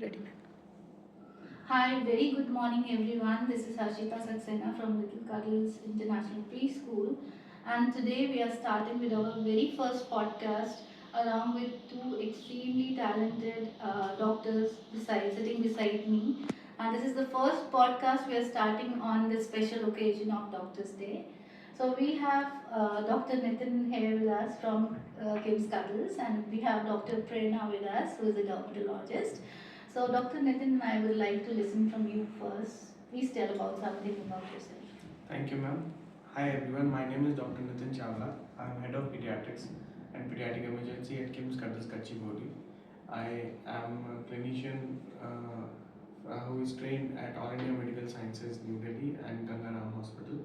Ready. Hi, very good morning everyone. This is Harshita Saxena from Little Cuddles International Preschool, and today we are starting with our very first podcast along with two extremely talented doctors sitting beside me. And this is the first podcast we are starting on this special occasion of Doctor's Day. So we have Dr. Nitin here with us from Kim's Cuddles, and we have Dr. Prerna with us, who is a dermatologist. So, Dr. Nitin, I would like to listen from you first. Please tell about something about yourself. Thank you, ma'am. Hi, everyone. My name is Dr. Nitin Chawla. I'm head of pediatrics and pediatric emergency at Kim's Cuddles Kachibodi. I am a clinician who is trained at All India Medical Sciences, New Delhi, and Gangaram Hospital.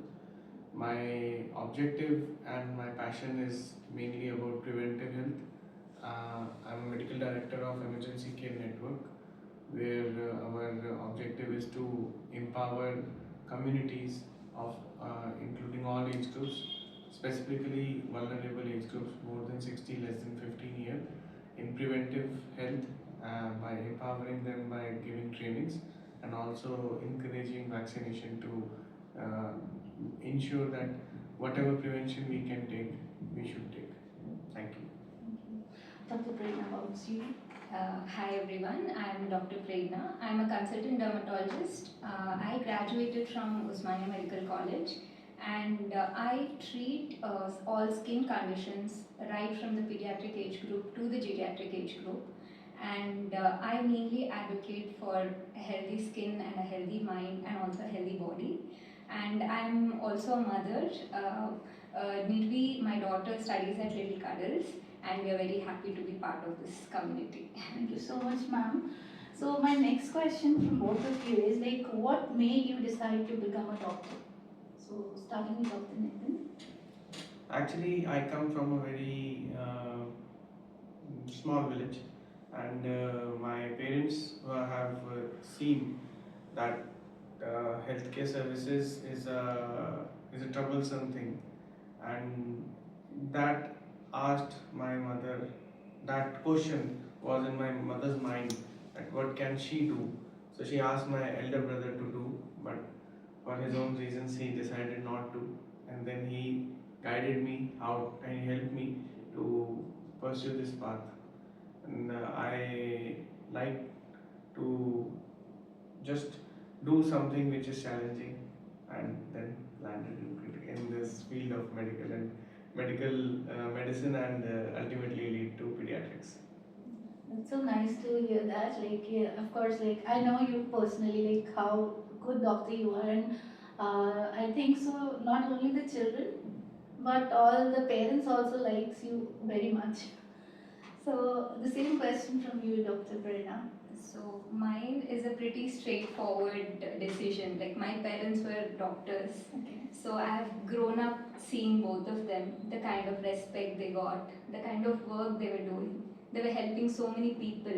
My objective and my passion is mainly about preventive health. I'm a medical director of Emergency Care Network, where our objective is to empower communities of including all age groups, specifically vulnerable age groups more than 60, less than 15 year, in preventive health by empowering them by giving trainings and also encouraging vaccination to ensure that whatever prevention we can take, we should take. Thank you. Dr. Prerna, about you? Hi everyone, I'm Dr. Prerna. I'm a consultant dermatologist. I graduated from Osmania Medical College and I treat all skin conditions right from the pediatric age group to the geriatric age group. And I mainly advocate for a healthy skin and a healthy mind and also a healthy body. And I'm also a mother. Nidvi, my daughter, studies at Little Cuddles, and we are very happy to be part of this community. Thank you so much, ma'am. So, my next question from both of you is like, what made you decide to become a doctor? So, starting with Dr. Nitin. Actually, I come from a very small village, and my parents have seen that healthcare services is a troublesome thing, and that asked my mother, that question was in my mother's mind, that what can she do. So she asked my elder brother to do, but for his own reasons he decided not to, and then he guided me out and he helped me to pursue this path. And I like to just do something which is challenging, and then landed in this field of medical medicine, and ultimately lead to pediatrics. It's so nice to hear that. Like, yeah, of course, like I know you personally, like how good doctor you are, and I think so. Not only the children, but all the parents also likes you very much. So the same question from you, Dr. Prerna. So mine is a pretty straightforward decision. Like my parents were doctors, Okay. so I have grown up seeing both of them, the kind of respect they got, the kind of work they were doing. They were helping so many people,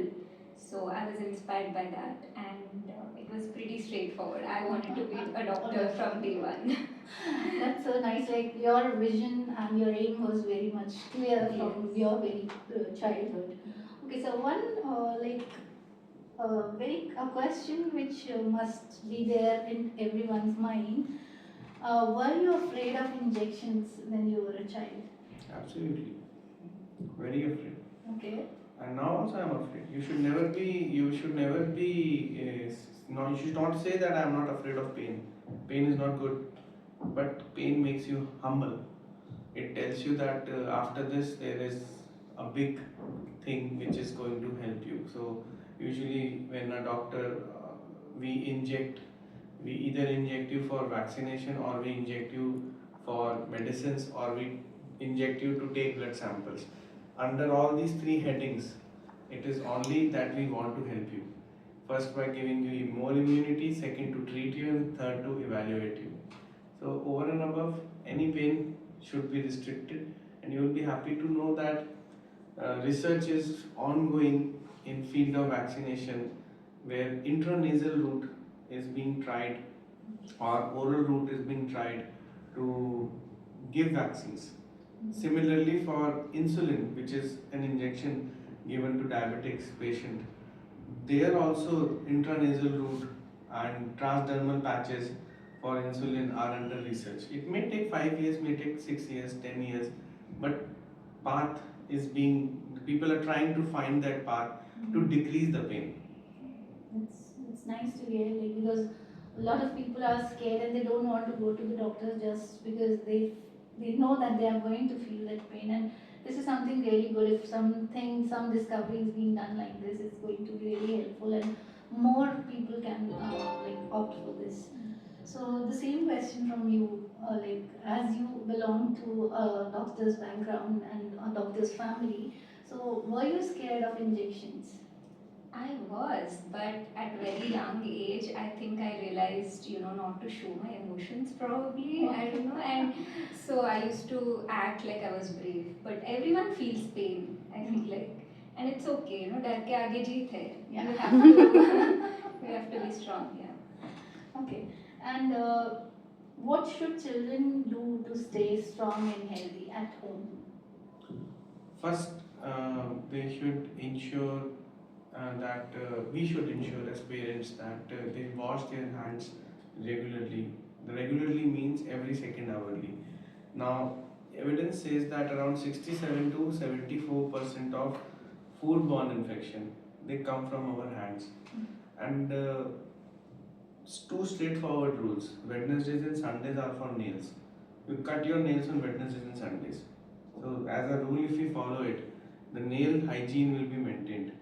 so I was inspired by that, and it was pretty straightforward. I wanted to be a doctor from day one. That's so nice. Like your vision and your aim was very much clear from Yes. your very childhood. Okay, so one like very a question which must be there in everyone's mind. Were you afraid of injections when you were a child? Absolutely, very afraid. Okay. And now also I'm afraid. You should never be. You should never be. No, you should not say that I'm not afraid of pain. Pain is not good, but pain makes you humble. It tells you that after this there is a big thing which is going to help you. So usually when a doctor we inject, we either inject you for vaccination, or we inject you for medicines, or we inject you to take blood samples. Under all these three headings, it is only that we want to help you. First, by giving you more immunity, second, to treat you, and third, to evaluate you. So, over and above, any pain should be restricted, and you will be happy to know that research is ongoing in field of vaccination, where intranasal route is being tried, or oral route is being tried to give vaccines. Similarly, for insulin, which is an injection given to diabetics patient, There also intranasal route and transdermal patches for insulin are under research. It may take 5 years, may take 6 years, 10 years, but path is being people are trying to find that path to decrease the pain. It's nice to hear, like, because a lot of people are scared and they don't want to go to the doctor just because they know that they are going to feel that pain. And this is something really good. If some discovery is being done like this, it's going to be really helpful, and more people can like opt for this. So the same question from you, like, as you belong to a doctor's background and a doctor's family, so were you scared of injections? I was, but at very young age, I think I realized, not to show my emotions probably. I don't know. And so I used to act like I was brave. But everyone feels pain, I feel like. And it's okay, डर के आगे जीत है. Yeah. You have to, you have to be strong, yeah. Okay. And what should children do to stay strong and healthy at home? First, they should ensure that we should ensure as parents that they wash their hands regularly. The regularly means every second hourly. Now, evidence says that around 67 to 74% of foodborne infection they come from our hands, and two straightforward rules. Wednesdays and Sundays are for nails. You cut your nails on Wednesdays and Sundays. So, as a rule, if we follow it, the nail hygiene will be maintained.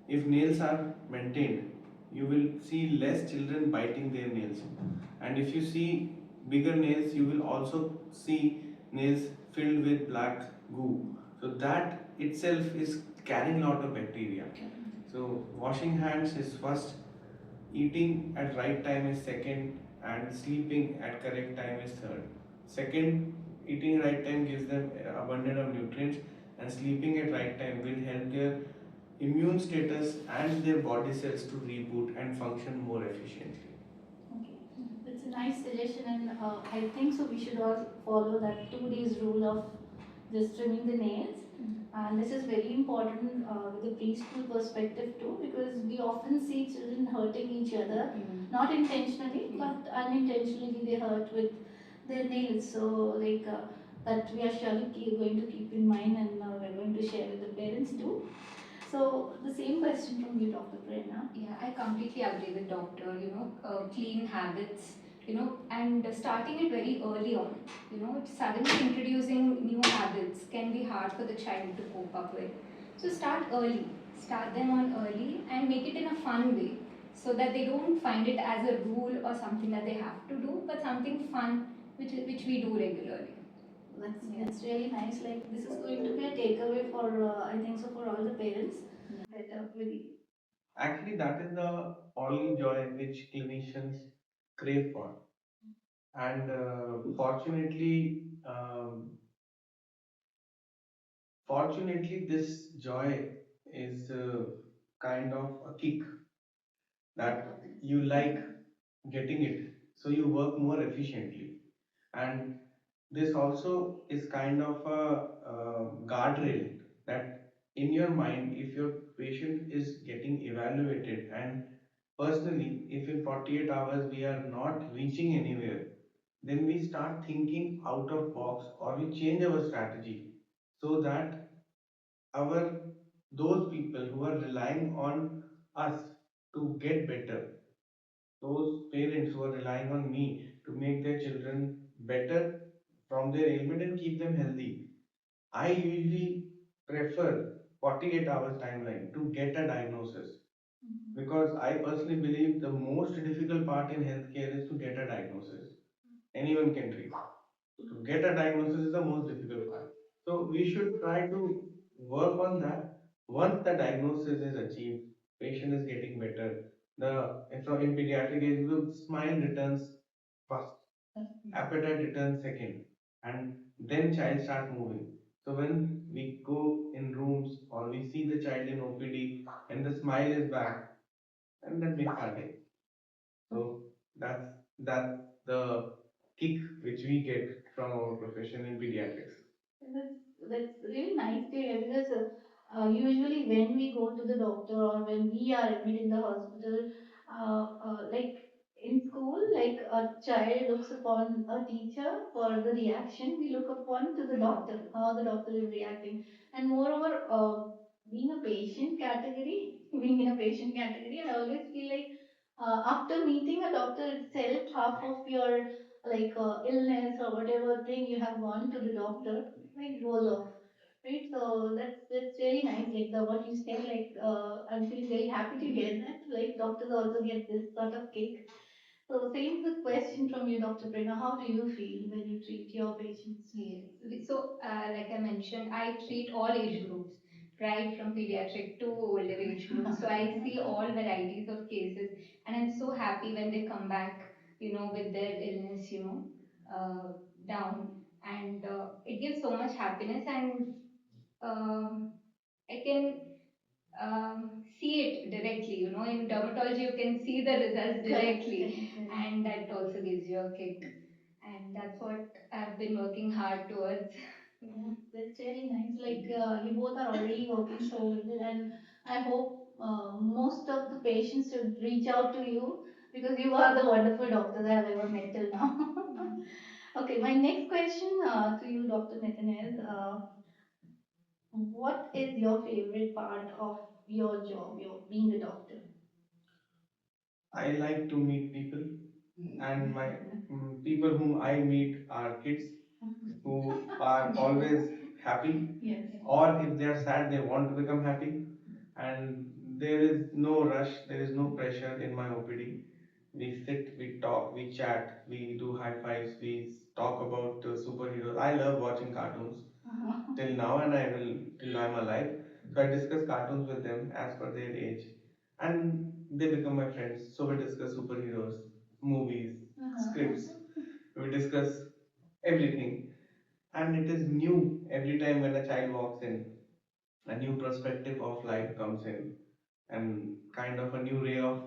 If nails are maintained, you will see less children biting their nails. And if you see bigger nails, you will also see nails filled with black goo. So, that itself is carrying a lot of bacteria. So, washing hands is first, eating at right time is second, and sleeping at correct time is third. Second, eating right time gives them abundance of nutrients, and sleeping at right time will help their immune status and their body cells to reboot and function more efficiently. Okay, that's a nice suggestion, and I think so. We should all follow that 2 days rule of just trimming the nails. And this is very important with the preschool perspective too, because we often see children hurting each other, not intentionally, but unintentionally they hurt with their nails. So, like, that we are surely going to keep in mind, and we're going to share with the parents too. So, the same question from you, Dr. Prerna. Yeah, I completely agree with doctor. Clean habits, and starting it very early on. Suddenly introducing new habits can be hard for the child to cope up with. So start early, start them on early, and make it in a fun way, so that they don't find it as a rule or something that they have to do, but something fun which we do regularly. That's really nice. Like, this is going to be a takeaway for I think so for all the parents. Better with Actually, that is the only joy which clinicians crave for. And fortunately, this joy is kind of a kick that you like getting it, so you work more efficiently. And this also is kind of a guardrail that in your mind, if your patient is getting evaluated, and personally, if in 48 hours we are not reaching anywhere, then we start thinking out of box, or we change our strategy, so that our those people who are relying on us to get better, those parents who are relying on me to make their children better from their ailment and keep them healthy, I usually prefer 48 hours timeline to get a diagnosis, because I personally believe the most difficult part in healthcare is to get a diagnosis. Anyone can treat. To get a diagnosis is the most difficult part. So we should try to work on that. Once the diagnosis is achieved, patient is getting better. In pediatric age group, smile returns first, appetite returns second, and then child start moving. So when we go in rooms or we see the child in OPD and the smile is back, and that makes our day. So that's the kick which we get from our profession in pediatrics. that's really nice to hear, because Usually when we go to the doctor or when we are admitted in the hospital, like in school, like a child looks upon a teacher for the reaction, we look upon to the doctor, how the doctor is reacting. And moreover, being a patient category, being in a patient category, I always feel like after meeting a doctor itself, half of your like illness or whatever thing you have gone to the doctor, like goes off, right? So that's really nice. Like the what you said, like I'm feeling very happy to hear that. Like doctors also get this sort of kick. So same the question from you, Dr. Prerna. How do you feel when you treat your patients? Yes. So, like I mentioned, I treat all age groups, right from pediatric to older age groups. So I see all varieties of cases, and I'm so happy when they come back, with their illness, down, and it gives so much happiness, and I can see it directly. In dermatology, you can see the results Correct, directly, correct, correct. and that also gives you a kick. And that's what I've been working hard towards. That's really nice. Like you both are already working so well, and I hope most of the patients should reach out to you because you are the wonderful doctors I have ever met till now. Okay, my next question to you, Dr. Nitin, is what is your favorite part of your job, your being a doctor? I like to meet people, and my people whom I meet are kids who are always happy, Yes. or if they are sad, they want to become happy. And there is no rush, there is no pressure in my OPD. We sit, we talk, we chat, we do high fives, we talk about superheroes. I love watching cartoons till now, and I will till I'm alive. So I discuss cartoons with them as per their age, and they become my friends. So we discuss superheroes, movies, scripts. We discuss everything, and it is new every time when a child walks in. A new perspective of life comes in, and kind of a new ray of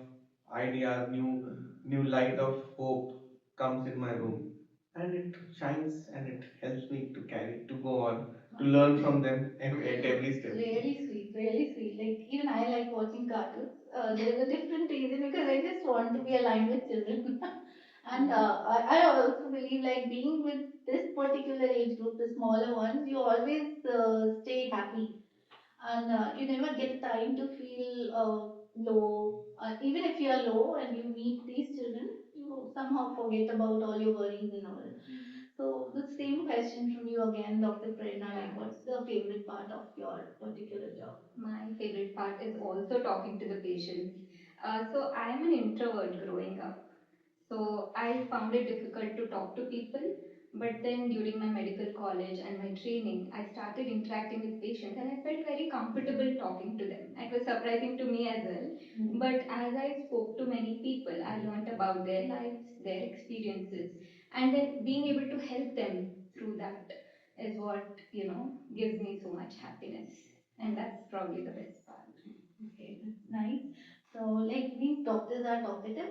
ideas, new light of hope comes in my room, and it shines and it helps me to carry to go on to learn from them at every step. Really sweet, really sweet. Like even I like watching cartoons. There is a different reason because I just want to be aligned with children. And I also believe like being with this particular age group, the smaller ones, you always stay happy, and you never get a time to feel low. Even if you are low and you meet these children, you somehow forget about all your worries and all. So the same question from you again, Dr. Prerna, like Yeah. what's the favorite part of your particular job? My favorite part is also talking to the patients. So I am an introvert growing up. So I found it difficult to talk to people. But then during my medical college and my training, I started interacting with patients and I felt very comfortable talking to them. It was surprising to me as well. But as I spoke to many people, I learned about their lives, their experiences, and then being able to help them through that is what, gives me so much happiness. And that's probably the best part. Okay, that's nice. So like means doctors are talkative.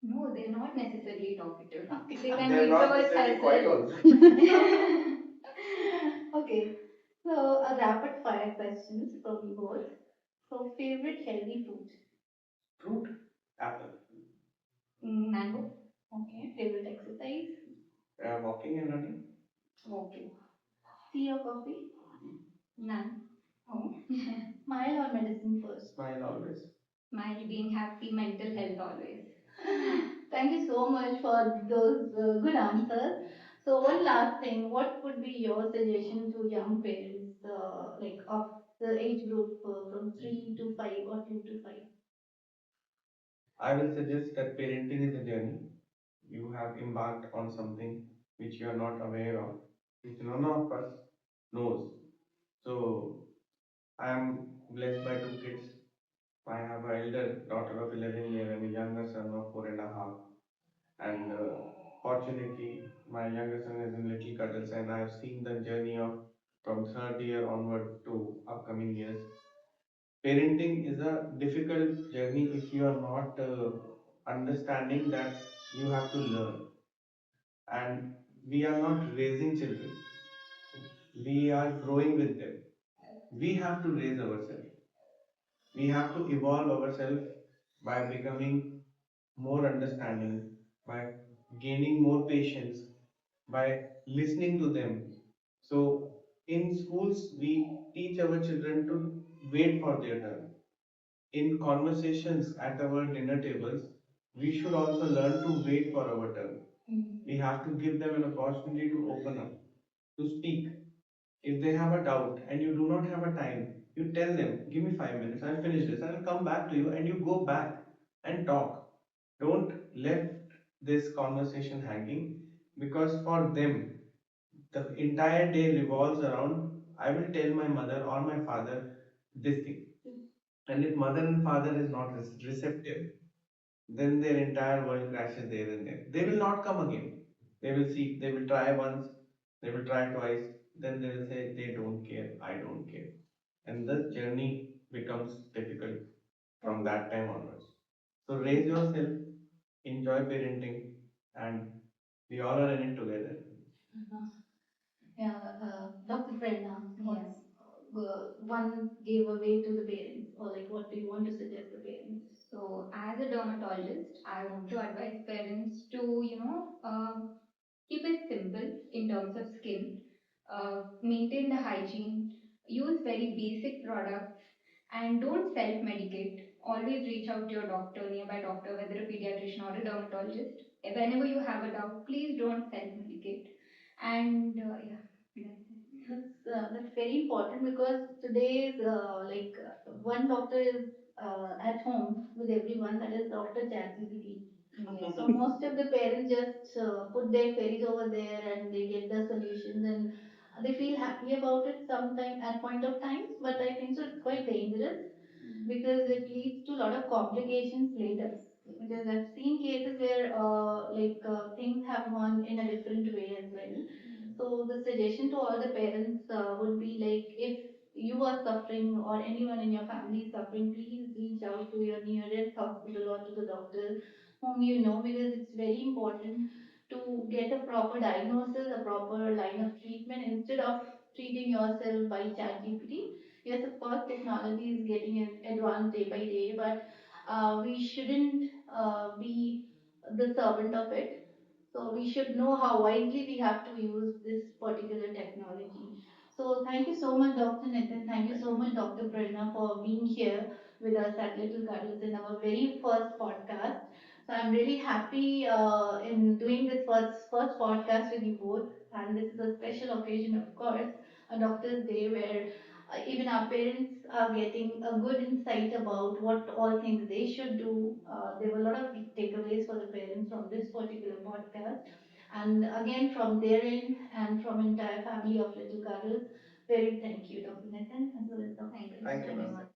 No, they're not necessarily talkative. Okay. They can They're be not introverts necessarily as quiet well. also. Okay. So a rapid fire questions from you both. So favorite healthy fruit. Fruit, apple. Mango, Okay. Favorite exercise. Walking and running. walking. Tea or coffee. None. Oh. Smile or medicine first. Smile always. Smile, being happy, mental health always. Thank you so much for those good answers. So one last thing, what would be your suggestion to young parents, like of the age group from 3 to 5 or 2 to 5? I will suggest that parenting is a journey. You have embarked on something which you are not aware of, which none of us knows. So I am blessed by two kids. I have an elder daughter of 11 years and a younger son of 4.5. And fortunately, my younger son is in Little Cuddles, and I have seen the journey of from third year onward to upcoming years. Parenting is a difficult journey if you are not understanding that you have to learn. And we are not raising children, we are growing with them. We have to raise ourselves. We have to evolve ourselves by becoming more understanding, by gaining more patience, by listening to them. So, in schools, we teach our children to wait for their turn. In conversations at our dinner tables, we should also learn to wait for our turn. We have to give them an opportunity to open up, to speak. If they have a doubt and you do not have a time, you tell them, give me 5 minutes, I'll finish this, I'll come back to you, and you go back and talk. Don't let this conversation hanging, because for them, the entire day revolves around, I will tell my mother or my father this thing. And if mother and father is not receptive, then their entire world crashes there and then. They will not come again. They will see, they will try once, they will try twice, then they will say, they don't care, I don't care. And the journey becomes difficult from that time onwards. So raise yourself, enjoy parenting, and we all are in it together. Yeah, Dr. Prerna, Yeah. one gave away to the parents, or like what do you want to suggest the parents? So, as a dermatologist, I want to advise parents to, keep it simple in terms of skin, maintain the hygiene, use very basic products, and don't self medicate. Always reach out to your doctor, nearby doctor, whether a pediatrician or a dermatologist. Whenever you have a doubt, please don't self medicate. And yeah, that's it. That's very important because today's one doctor is at home with everyone. That is Dr. ChatGPT. Yes. So most of the parents just put their queries over there and they get the solutions and they feel happy about it sometime at point of times. But I think so it's quite dangerous because it leads to a lot of complications later. Because I've seen cases where things have gone in a different way as well. So the suggestion to all the parents would be like if you are suffering or anyone in your family is suffering, please reach out to your nearest hospital or to the doctor whom you know, because it's very important to get a proper diagnosis, a proper line of treatment instead of treating yourself by ChatGPT. Yes, of course, technology is getting advanced day by day, but we shouldn't be the servant of it. So we should know how wisely we have to use this particular technology. So thank you so much, Dr. Nitin. Thank you so much, Dr. Prerna, for being here with us at Little Cuddles in our very first podcast. So I'm really happy in doing this first podcast with you both, and this is a special occasion, of course, a Doctor's Day where even our parents are getting a good insight about what all things they should do. There were a lot of takeaways for the parents from this particular podcast. And again, from their end and from entire family of Little Cuddles, very thank you, Dr. Nathan, as well as Dr. Thank you Thank so you, much. ma'am.